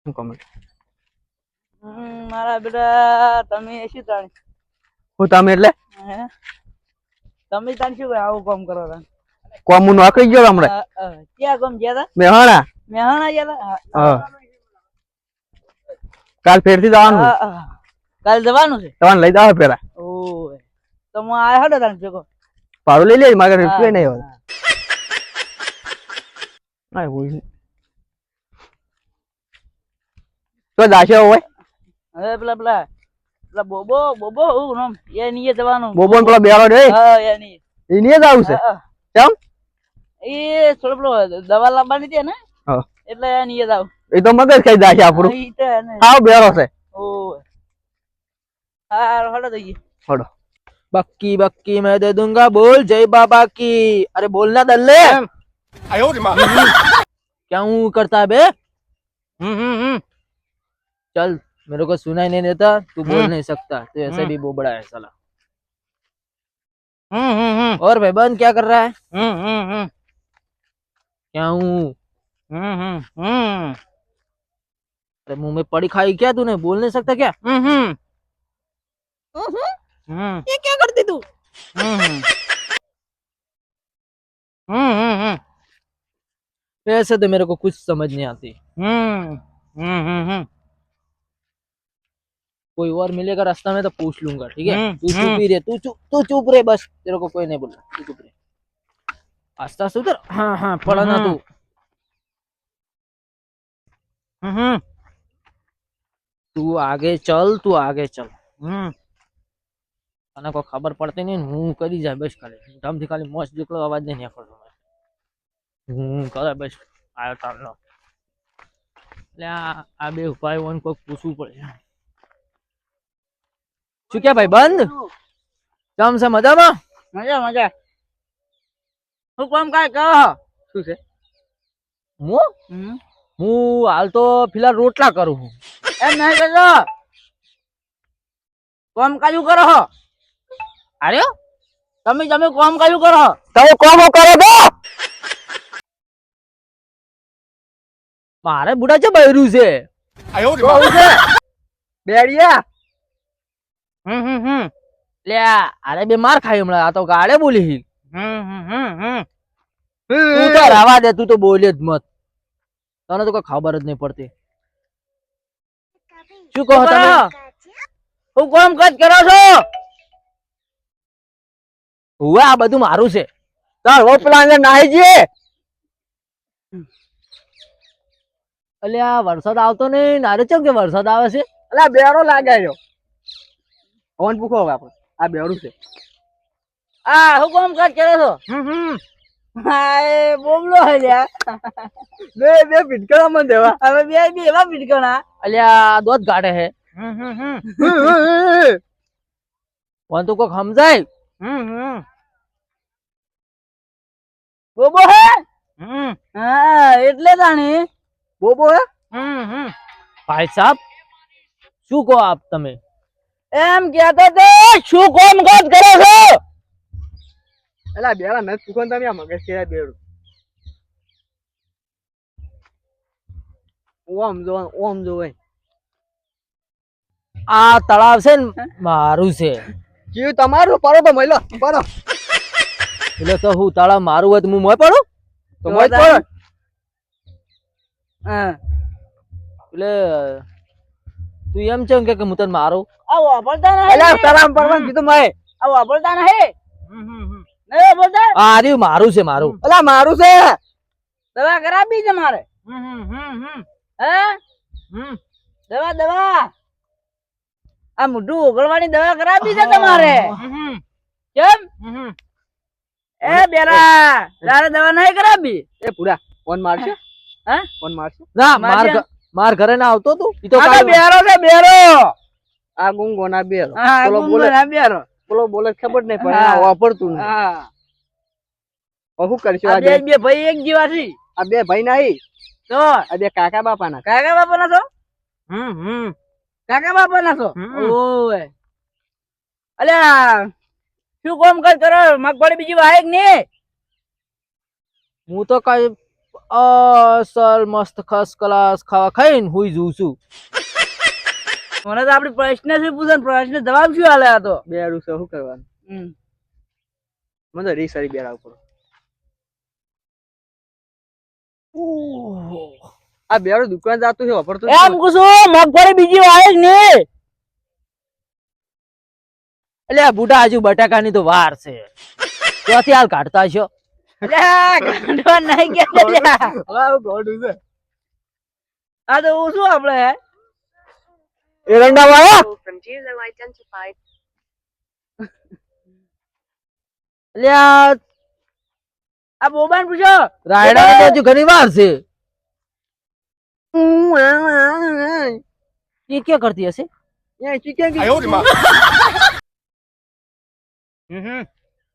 Comment મારા બેટા તમે શું તાણી હું તમે એટલે હે તમે તાણ શું આવું કામ કરો તા કોમ હું નોકરી ગયો હમણાં ક્યાં કામ ગયા તા મેહાણા મેહાણા ગયા તા હા કાલ ફેરથી જવાનું કાલ જવાનું છે તમારે લઈ જાવ પેલા ઓય તો હું આયા હડો તાણ ભેગો ભાડું લઈ લે મારે રૂપિયા નહીં હોય ના હોય તો દાશે હોય હવે પેલા બોબો બોબો હું નામ એ નીએ જવાનું બોબો ને પેલો બેરો રે હા એ ની એ નહીં જ આવશે કેમ એ થોડો પેલો દવા લાવવાની છે ને હા એટલે એ નીએ જાવ એ તો મગજ ખાઈ દાશે આપણું ઈ તો ને આવ બેરો છે ઓય હા હડો દઈએ હડો बक्की बक्की मैं दे दूंगा बोल जय बाबा की अरे बोलना दल्ले क्या हूँ करता बे चल मेरे को सुनाई नहीं देता तू बोल नहीं सकता तो ऐसे भी बोबड़ा है साला और भाईबंद क्या कर रहा है क्या हूँ अरे मुंह में पड़ी खाई क्या तूने बोल नहीं सकता क्या ये क्या करती तू वैसे तो मेरे को कुछ समझ नहीं आती कोई और मिलेगा रास्ता में तो पूछ लूंगा ठीक है तू चुप ही रहे तू चुप रहे बस तेरे को कोई नहीं बोलना तू चुप रहे आस्ता सुधर हाँ हाँ पढ़ा ना तू तू आगे चल અને કોઈ ખબર પડતી નહીં હું કરી જાય બસ ખાલી ધમથી ખાલી મોસ જેટલો અવાજ નહીં નીકળતો હું કરે બસ આવ્યો તારનો એટલે આ બે ઉપાય કોઈક પૂછવું પડે શું કે ભાઈ બંધ કેમ છે મજામાં મજા મજા હું કામ કાય કહો શું છે હું હાલ તો ફિલહાલ રોટલા કરું છું એમ નહીં કરજો કામ કાજુ કરો હો અરે તમે કામ કાજુ કરો તમે કોમ કરો તો મારે બુડા છે બૈરું છે બેડિયા લે અરે બે માર ખાઈ હમણાં આ તો ગાળે બોલી તું તો રવા દે તું તો બોલે જ મત તને તો કોઈ ખબર જ નહીં પડતી શું કહો તમે હું કામ કાજ કરો છો હુએ આ બધું મારું છે ચાલ ઓ પેલા અંદર નાહી જઈએ અલ્યા વરસાદ આવતો નહીં નારે ચમ કે વરસાદ આવે છે અલા બેરો લાગે રહ્યો ફોન પૂછો હવે આપણે આ બેરું છે આ હું કામ કાજ કરો છો હા એ બોબલો હે લ્યા બે ભીટકણા મને દેવા હવે બે એવા ભીટકણા અલ્યા દોધ ગાડે હે પણ તું કોક સમજાય બોબો હે હા એટલે તાણી બોબો હે ભાઈ સાહેબ શું કહો આપ તમે એમ કહેતો તો શું કામ કાજ કરો છો અલા બેરા મેં પૂછો તમે આ મગજ કે બેરું ઓમ જો આ તળાવ છે ને મારું છે જીવ તમારું પરો તો મહિલો પરો એટલે તો હું તળાવ મારું હોય તો હું મોય પડું તો મોય પડો હા એટલે તું એમ છે કે હું તને મારું આ વાપરતા ના અલા તરામ પરવાન કીધું મેં આ વાપરતા ના હે નહીં બોલતા આ રહ્યું મારું છે મારું અલા મારું છે દવા કરાવી છે મારે હે દવા આ મોઢું ઓગળવાની દવા કરાવી છે તમારે કેમ એ બેરા તારે દવા નહીં કરાવી એ પૂરા ફોન મારશે હે ફોન મારશે ના માર્યા. માર ઘરે ના આવતો તું ઈ તો આ તો કાલે- બેરો છે બેરો આ ગુંગો ના બેરો હા બોલો ગુંગો ના બેરો બોલો બોલે ખબર નહીં પડે હા. આ વાપરતું નહીં હા શું કરશો આ આજે બે ભાઈ એક જેવા છે આ બે ભાઈ નહીં તો આ બે કાકા બાપા ના કાકા બાપા ના છો કાકા બાપા ના છો ઓય અલ્યા શું કામ કર કરો મગફળી બીજી વાય કે નહીં હું તો કઈ અસલ મસ્ત ખસ ક્લાસ ખાવા ખાઈને હુઈ જઉં છું. મને તો આપડી પ્રશ્ન શું પૂછે ને પ્રશ્ન જવાબ શું હાલે આ તો બેરું છે શું કરવાનું મને તો રીસ આવી બેરા ઉપર આ બેરું દુકાન જાતું છે વાપરતું જ એમ કુશું મગફળી બીજી વાવે જ નહીં એટલે આ બુઢા હજુ બટાકાની તો વાર છે ત્યાંથી હાલ કાઢતા છો. અલ્યા ગાંડવા નહીં કે અલ્યા. હવે આવું ગોડું છે આ તો હું શું આપડે હે એરંડા વાળા from Julo identified. એટલે આ આ બોબાને પૂછો રાયડા તો હજુ ઘણી વાર છે. એ ક્યાં કરતી હશે?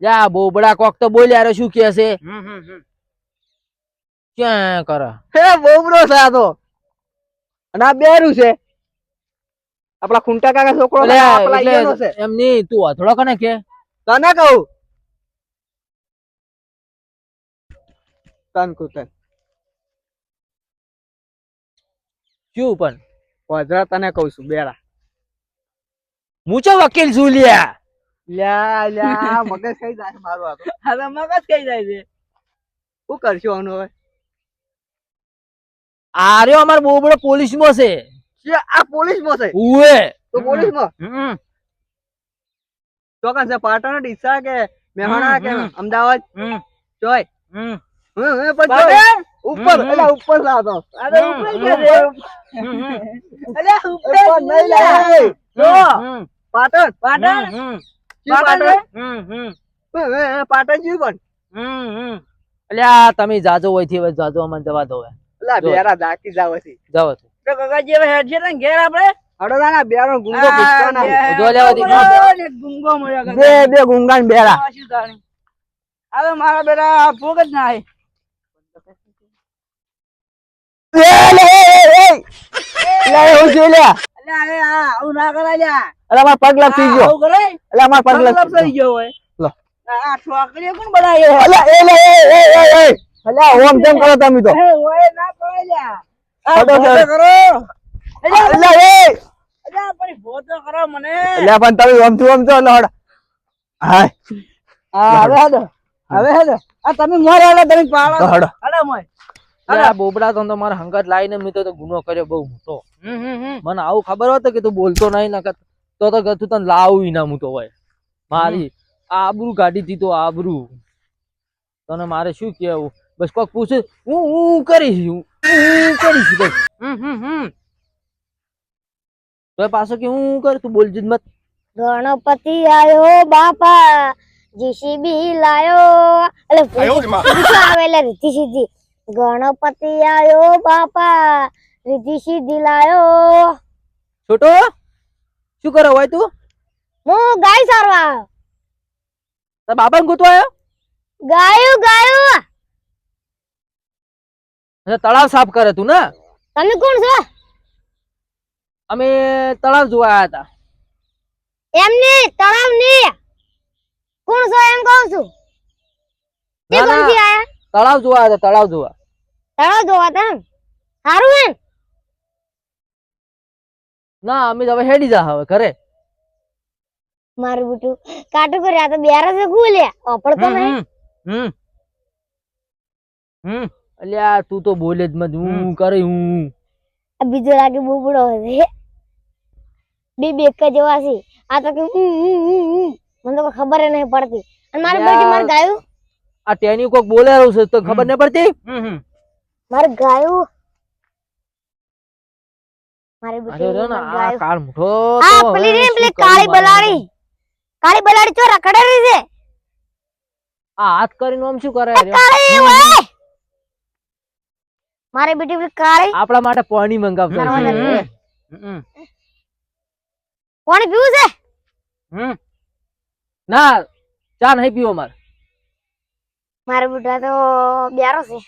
જા બોબડા કોક તો બોલ્યા રે શું કે છે ક્યાં કરે હે બોબડો છે આ તો અને આ બેરું છે આપડા ખૂંટા કાકા છોકરો છે, આપણા ઈયોનો છે એમ નહી તું અથડો કને કે તને કહું તન કુતન શું પણ વજરા તને કહું છું બેરા હું ચો વકીલ છું લ્યા. લ્યા લ્યા મગજ કઈ જાય મારું આ તો હવે મગજ કઈ જાય છે શું કરશું આનું હવે આ રહ્યો અમાર બોબડો પોલીસમાં છે. છે આ પોલીસમાં છે ઉએ તો પોલીસમાં ચોકન છે પાટણ ડીસા કે મહેસાણા કે અમદાવાદ જોય પણ પાટણ? ઉપર એટલે ઉપર લાતો આ તો ઉપર કે છે અલ્યા ઉપર ઉપર નહીં લે જો પાટણ પાટણ જીવ પાટણ પાટણ જીવ પણ અલ્યા તમે જાજો હોય થી હવે જાજો અમને જવા દો હવે. એટલે બેરા દાકી જાવ છે જાઓ તો. તો કાકાજી હવે હેડ છે ને ઘેર આપણે હડો ના બેરો ગુંગો ભીખતો ના ઉધો લેવા દી. ને ગુંગો મળ્યા બે ગુંગાન બેરા શું તાણી હવે મારા બેટા ભોગ જ ના આય લે હું છે લે અલ્યા અરે આ આવું ના કરાય લ્યા અરે માર પગ લપસી ગયો આવું કરે એટલે માર પગ પગ લપસી લપસાઈ ગયો હોય લો. આ છોકરીઓ કોણ બનાવ્યો અલે એ લે એ અલે ઓમ તેમ કરો તમે તો હે ઓય ના કરાય લ્યા આ હટો, ભોતો હટો. કરો અલ્યા અલે એ અલ્યા પણ ભોતો કરો મને અલે પણ તમે ઓમ થી ઓમ તો લડ હાય હા હવે હેડો આ તમે મોરે હેડો તમે પાડો તો હડો હેડો મોય અલ્યા બોબડા તો મારા હંગાત લાઈને મેં તો ગુનો કર્યો બહુ મોટો. મને આવું ખબર હોત કે તું બોલતો નહીં ના તો ગતું તને લાવું ના હું તો હોય મારી આબરૂ કાઢી હતી તો આબરૂ તને મારે શું કેવું બસ કોક પૂછે હું કરીશ બસ તો પાછો કે હું કર તું બોલજી જ મત. ગણપતિ આયો બાપા જીસીબી લાયો આવેલા રીતિ સીધી ગણપતિ આયો બાપા રીતિ સીધી લાયો છોટો શું કરે હોય તું હું ગાય સારવા તારા બાપાને ગોતવા આવ્યો ગાયું ગાયું અચ્છા, તળાવ સાફ કરે તું ને તમે કોણ છો અમે તળાવ જોવા આવ્યા હતા. એમને તળાવ ની કોણ છો એમ કહું છું તે ના, ના. કોણથી આયા તળાવ જોવા આવ્યા હતા તળાવ જોવા. તળાવ જોવા તા સારું એમ ના અમે તો હવે હેડી જા હવે ઘરે. મારું બેટું કાટું કર્યા તો બેરા છે ખુલ્યા ઓપડતો નહીં અલ્યા તું તો બોલે જ મત હું કરે હું આ બીજો લાગે બુબડો છે બે બે એક જ જેવા છે આ તો કે મને તો કોઈ ખબર ય નહીં પડતી અને મારી બેટી મારે ગાયું આ ટેની કોક બોલે રહ્યું છે તો ખબર નહીં પડતી. મારે ગાયું મારી અરે બેટી રે ને મારે આ ગાયું કાળ મુઠો આ તો પેલી હવે રે શું પેલી કરું કાળી મારે? બલાડી ચો રખડે રહી છે આ હાથ કરીને આમ શું કરે રે? કાળી ઓય મારી બેટી પેલી કાળી આપણા માટે પાણી મંગાવતો કરવા હશે. નથી. પાણી પીવું છે ના ચા નહીં પીવો મારે. મારા બેટા તો બ્યારો છે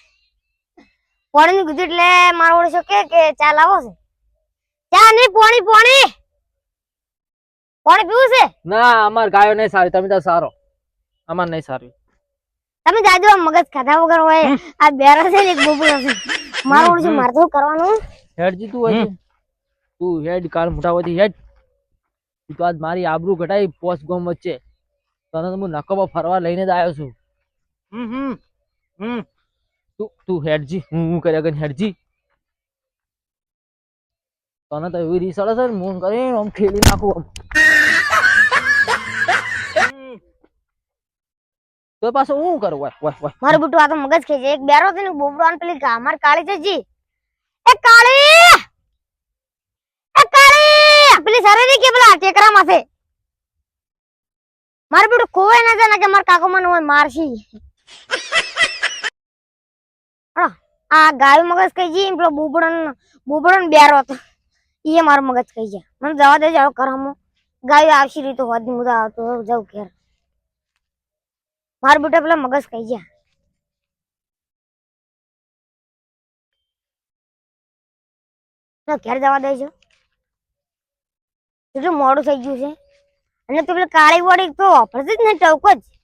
પાણી ની કીધું એટલે મારો ઓળશો કે ચા લાવો છે ચા નહીં પાણી પાણી પાણી પીવું છે ના અમાર ગાયો નહીં સારી તમે તો સારો અમાર નહીં સારી તમે જાજો આમ મગજ ખાધા વગર હોય આ બેરો છે ને એક બોબડો છે મારું ઓળશું મારે તો કરવાનું હેડજી તું હજી તું હેડ કાલ મોટાવાથી હેડ તું તો આજ મારી આબરૂ ઘટાઈ પોસ્ટ ગોમ વચ્ચે તને તો હું નકોમાં ફરવા લઈને જ આવ્યો છું તું હેડજી હું કર્યા કરીને હેડજી તને તો એવી રીસ અડે છે ને હું કરીને આમ ખેલી નાખું આમ તો પાછું હું કરું વાય વાય વાય મારું બુટુ આ તો મગજ ખેંચે એક બેરો છે ને બોબડો અને પેલી અમાર કાળી છે જી એ કાળી પેલી સરેરી કે પેલા ટેકરા માથે મારું બુટુ ખોવાય ના જાય ને કે માર કાકો મને હોય મારશી આ ગાયું મગજ કઈ જી પેલો બોબડો ને બેરો હતો ઈ મારું મગજ કઈ જાય મને જવા દેજો હવે કરમો ગાયું આવશી રીતો હોદ ની મુદા આવતો જાઉં ઘેર મારું બેટા પેલા મગજ કઈ ગયા ઘેર જવા દેજો એટલું મોડું થઈ ગયું છે અને તો પેલા કાળી વળી તો વાપરતી જ ને ટવકો જ